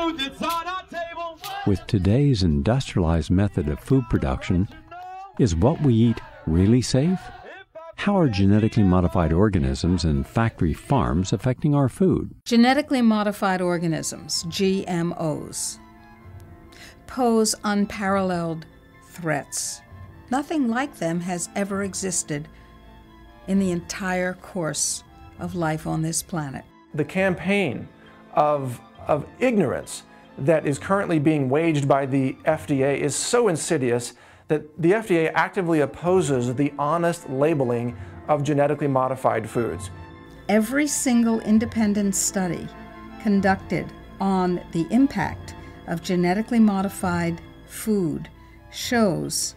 food that's on our table. With today's industrialized method of food production, is what we eat really safe? How are genetically modified organisms in factory farms affecting our food? Genetically modified organisms, GMOs, pose unparalleled threats. Nothing like them has ever existed in the entire course of life on this planet. The campaign of ignorance that is currently being waged by the FDA is so insidious that the FDA actively opposes the honest labeling of genetically modified foods. Every single independent study conducted on the impact of genetically modified food shows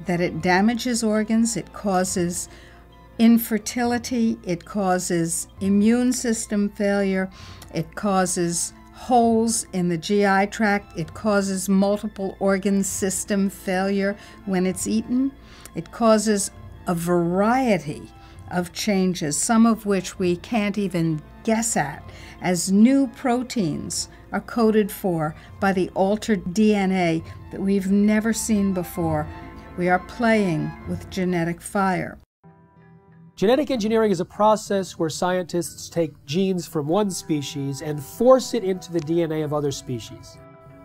that it damages organs, it causes infertility, it causes immune system failure, it causes holes in the GI tract, it causes multiple organ system failure when it's eaten. It causes a variety of changes, some of which we can't even guess at, as new proteins are coded for by the altered DNA that we've never seen before. We are playing with genetic fire. Genetic engineering is a process where scientists take genes from one species and force it into the DNA of other species.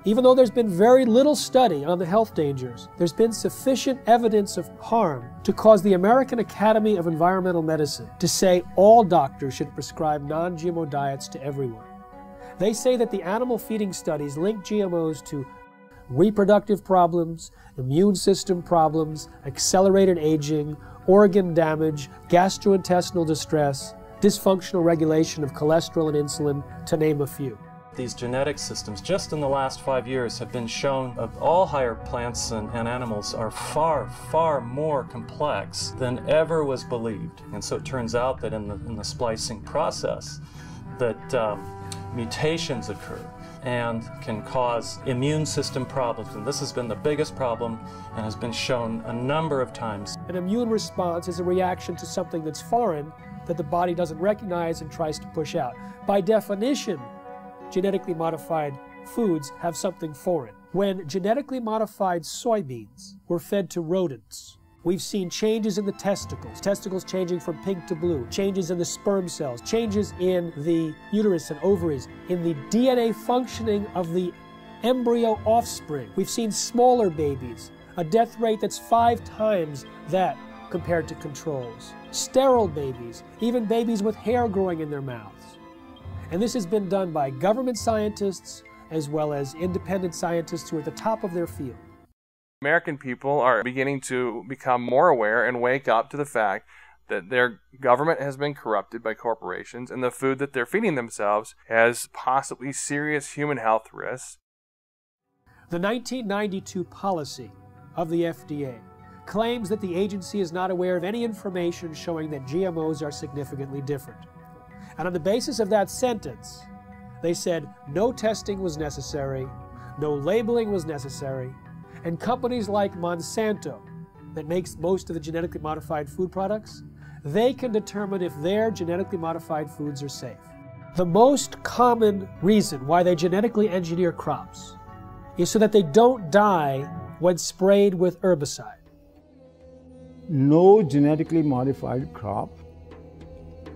Even though there's been very little study on the health dangers, there's been sufficient evidence of harm to cause the American Academy of Environmental Medicine to say all doctors should prescribe non-GMO diets to everyone. They say that the animal feeding studies link GMOs to reproductive problems, immune system problems, accelerated aging, organ damage, gastrointestinal distress, dysfunctional regulation of cholesterol and insulin, to name a few. These genetic systems, just in the last 5 years, have been shown of all higher plants and animals are far, far more complex than ever was believed. And so it turns out that in the splicing process that mutations occur and can cause immune system problems. And this has been the biggest problem and has been shown a number of times. An immune response is a reaction to something that's foreign that the body doesn't recognize and tries to push out. By definition, genetically modified foods have something foreign. When genetically modified soybeans were fed to rodents, we've seen changes in the testicles changing from pink to blue, changes in the sperm cells, changes in the uterus and ovaries, in the DNA functioning of the embryo offspring. We've seen smaller babies, a death rate that's 5 times that compared to controls. Sterile babies, even babies with hair growing in their mouths. And this has been done by government scientists as well as independent scientists who are at the top of their field. American people are beginning to become more aware and wake up to the fact that their government has been corrupted by corporations and the food that they're feeding themselves has possibly serious human health risks. The 1992 policy of the FDA claims that the agency is not aware of any information showing that GMOs are significantly different. And on the basis of that sentence, they said no testing was necessary, no labeling was necessary, and companies like Monsanto, that makes most of the genetically modified food products, they can determine if their genetically modified foods are safe. The most common reason why they genetically engineer crops is so that they don't die when sprayed with herbicide. No genetically modified crop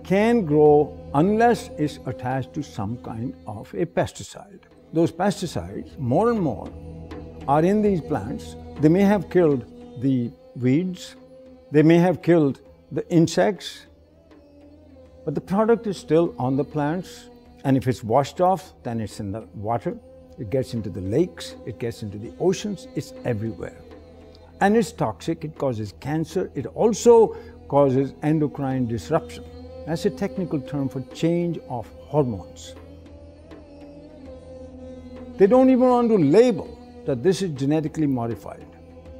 can grow unless it's attached to some kind of a pesticide. Those pesticides, more and more, are in these plants. They may have killed the weeds, they may have killed the insects, but the product is still on the plants, and if it's washed off, then it's in the water, it gets into the lakes, it gets into the oceans, it's everywhere. And it's toxic, it causes cancer, it also causes endocrine disruption. That's a technical term for change of hormones. They don't even want to label that this is genetically modified.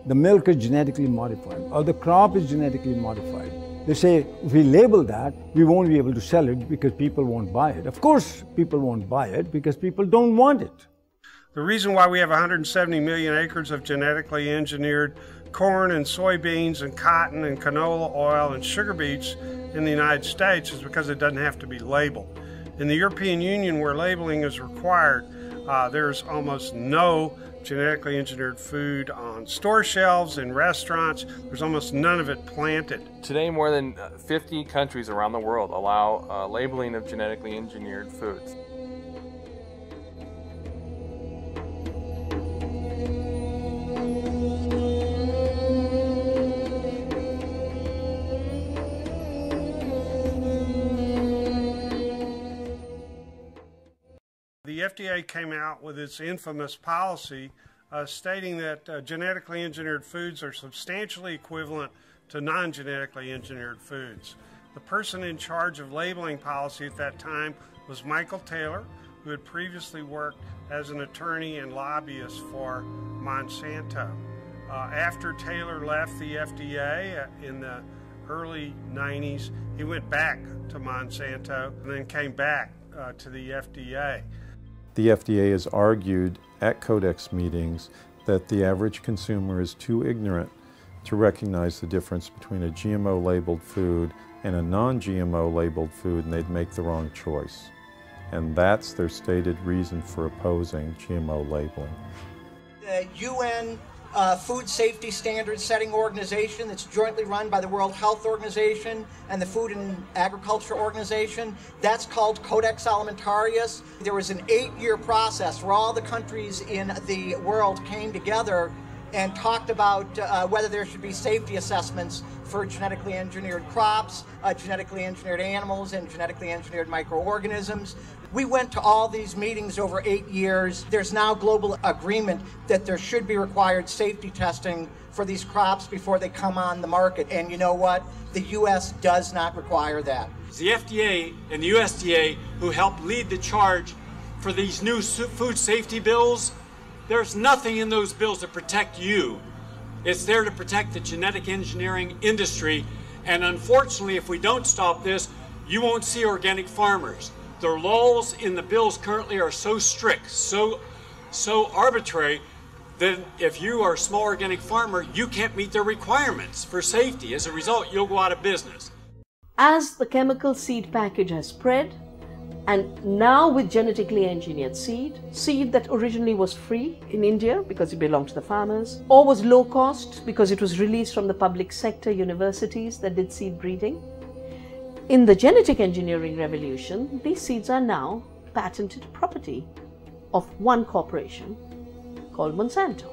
The milk is genetically modified, or the crop is genetically modified. They say, if we label that, we won't be able to sell it because people won't buy it. Of course, people won't buy it because people don't want it. The reason why we have 170 million acres of genetically engineered corn and soybeans and cotton and canola oil and sugar beets in the United States is because it doesn't have to be labeled. In the European Union, where labeling is required, There's almost no genetically engineered food on store shelves, in restaurants. There's almost none of it planted. Today, more than 50 countries around the world allow labeling of genetically engineered foods. The FDA came out with its infamous policy stating that genetically engineered foods are substantially equivalent to non-genetically engineered foods. The person in charge of labeling policy at that time was Michael Taylor, who had previously worked as an attorney and lobbyist for Monsanto. After Taylor left the FDA in the early 90s, he went back to Monsanto and then came back to the FDA. The FDA has argued at Codex meetings that the average consumer is too ignorant to recognize the difference between a GMO labeled food and a non-GMO labeled food, and they'd make the wrong choice. And that's their stated reason for opposing GMO labeling. The UN Food Safety Standards Setting Organization that's jointly run by the World Health Organization and the Food and Agriculture Organization, that's called Codex Alimentarius. There was an 8-year process where all the countries in the world came together and talked about whether there should be safety assessments for genetically engineered crops, genetically engineered animals, and genetically engineered microorganisms. We went to all these meetings over 8 years. There's now global agreement that there should be required safety testing for these crops before they come on the market. And you know what? The U.S. does not require that. It's the FDA and the USDA who helped lead the charge for these new food safety bills. There's nothing in those bills to protect you. It's there to protect the genetic engineering industry. And unfortunately, if we don't stop this, you won't see organic farmers. The laws in the bills currently are so strict, so arbitrary, that if you are a small organic farmer, you can't meet their requirements for safety. As a result, you'll go out of business. As the chemical seed package has spread, and now with genetically engineered seed that originally was free in India because it belonged to the farmers, or was low cost because it was released from the public sector universities that did seed breeding. In the genetic engineering revolution, these seeds are now patented property of one corporation called Monsanto.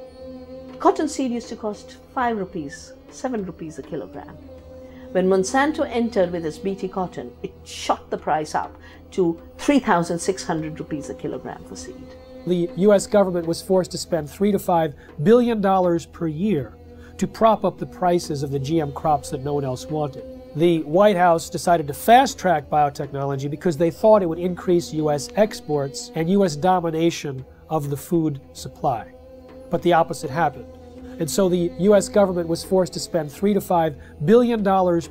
Cotton seed used to cost 5 rupees, 7 rupees a kilogram. When Monsanto entered with its BT cotton, it shot the price up to 3,600 rupees a kilogram for seed. The U.S. government was forced to spend $3 to $5 billion per year to prop up the prices of the GM crops that no one else wanted. The White House decided to fast-track biotechnology because they thought it would increase U.S. exports and U.S. domination of the food supply. But the opposite happened. And so the U.S. government was forced to spend $3 to $5 billion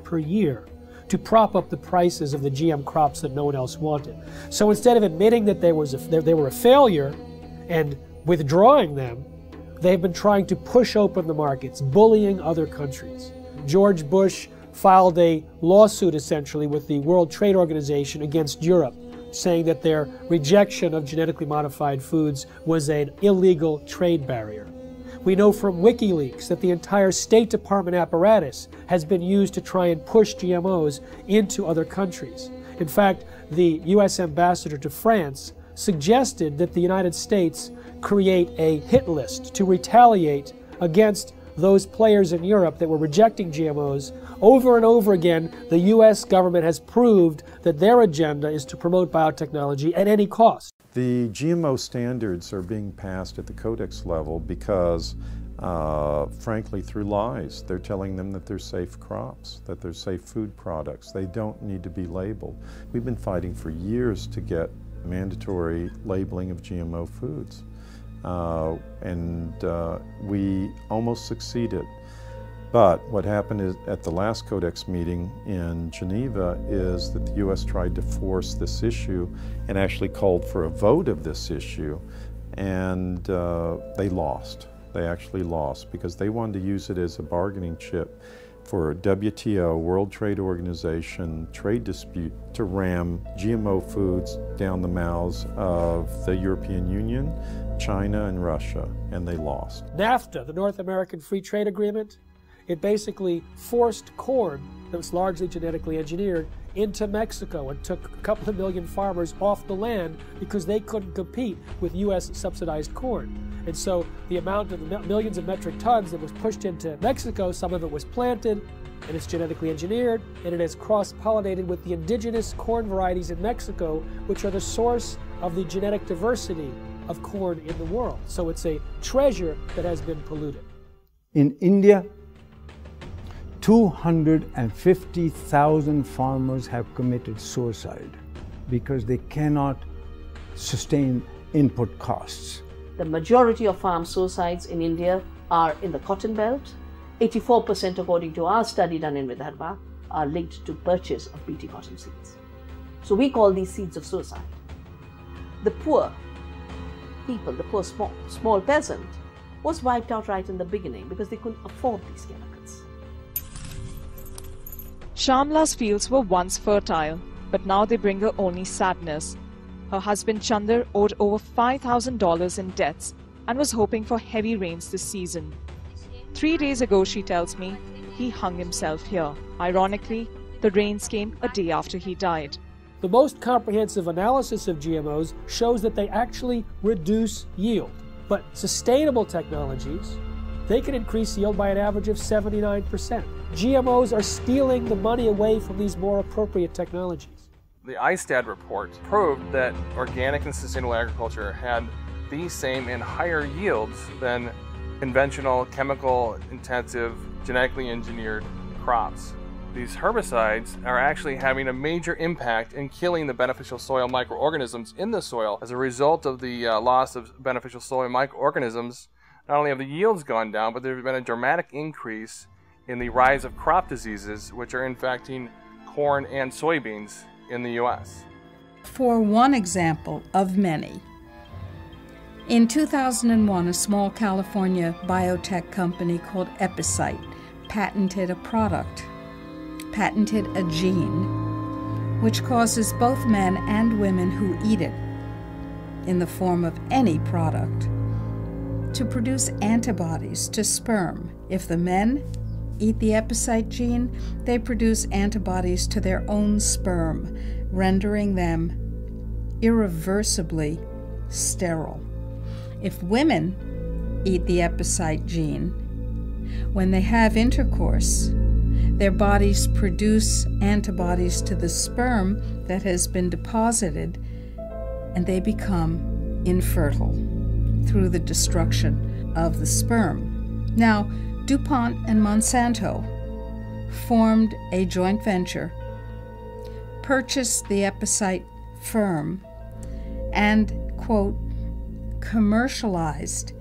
per year to prop up the prices of the GM crops that no one else wanted. So instead of admitting that they were a failure and withdrawing them, they've been trying to push open the markets, bullying other countries. George Bush filed a lawsuit essentially with the World Trade Organization against Europe, saying that their rejection of genetically modified foods was an illegal trade barrier. We know from WikiLeaks that the entire State Department apparatus has been used to try and push GMOs into other countries. In fact, the U.S. ambassador to France suggested that the United States create a hit list to retaliate against those players in Europe that were rejecting GMOs. Over and over again, the U.S. government has proved that their agenda is to promote biotechnology at any cost. The GMO standards are being passed at the Codex level because, frankly, through lies. They're telling them that they're safe crops, that they're safe food products. They don't need to be labeled. We've been fighting for years to get mandatory labeling of GMO foods. We almost succeeded. But what happened is at the last Codex meeting in Geneva is that the U.S. tried to force this issue and actually called for a vote of this issue, and they lost. They actually lost because they wanted to use it as a bargaining chip for WTO, World Trade Organization, trade dispute to ram GMO foods down the mouths of the European Union, China, and Russia, and they lost. NAFTA, the North American Free Trade Agreement, it basically forced corn that was largely genetically engineered into Mexico and took a couple of million farmers off the land because they couldn't compete with U.S. subsidized corn. And so the amount of millions of metric tons that was pushed into Mexico, some of it was planted, and it's genetically engineered, and it has cross-pollinated with the indigenous corn varieties in Mexico, which are the source of the genetic diversity of corn in the world. So it's a treasure that has been polluted. In India, 250,000 farmers have committed suicide because they cannot sustain input costs. The majority of farm suicides in India are in the cotton belt. 84%, according to our study done in Vidarbha, are linked to purchase of BT cotton seeds. So we call these seeds of suicide. The poor people, the poor small peasant, was wiped out right in the beginning because they couldn't afford these chemicals. Shamla's fields were once fertile, but now they bring her only sadness. Her husband Chandar owed over $5,000 in debts and was hoping for heavy rains this season. 3 days ago, she tells me, he hung himself here. Ironically, the rains came a day after he died. The most comprehensive analysis of GMOs shows that they actually reduce yield. But sustainable technologies, they can increase yield by an average of 79%. GMOs are stealing the money away from these more appropriate technologies. The ISTAD report proved that organic and sustainable agriculture had the same and higher yields than conventional, chemical-intensive, genetically engineered crops. These herbicides are actually having a major impact in killing the beneficial soil microorganisms in the soil. As a result of the loss of beneficial soil microorganisms, not only have the yields gone down, but there's been a dramatic increase in the rise of crop diseases, which are infecting corn and soybeans in the U.S. For one example of many, in 2001, a small California biotech company called Epicite patented a gene, which causes both men and women who eat it, in the form of any product, to produce antibodies to sperm. If the men eat the Epicite gene, they produce antibodies to their own sperm, rendering them irreversibly sterile. If women eat the Epicite gene, when they have intercourse, their bodies produce antibodies to the sperm that has been deposited, and they become infertile through the destruction of the sperm. Now, DuPont and Monsanto formed a joint venture, purchased the Epicite firm, and, quote, commercialized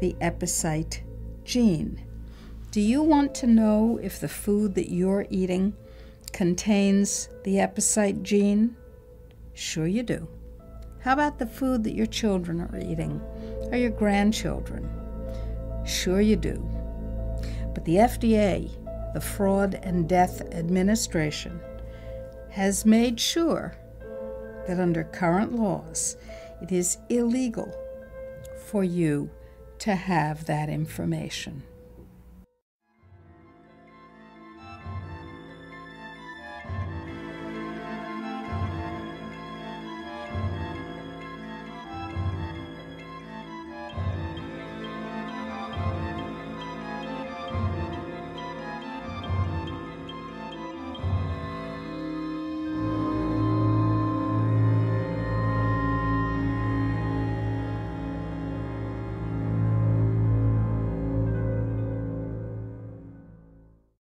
the Epicite gene. Do you want to know if the food that you're eating contains the Epicite gene? Sure you do. How about the food that your children are eating, or your grandchildren? Sure you do. But the FDA, the Fraud and Death Administration, has made sure that under current laws, it is illegal for you to have that information.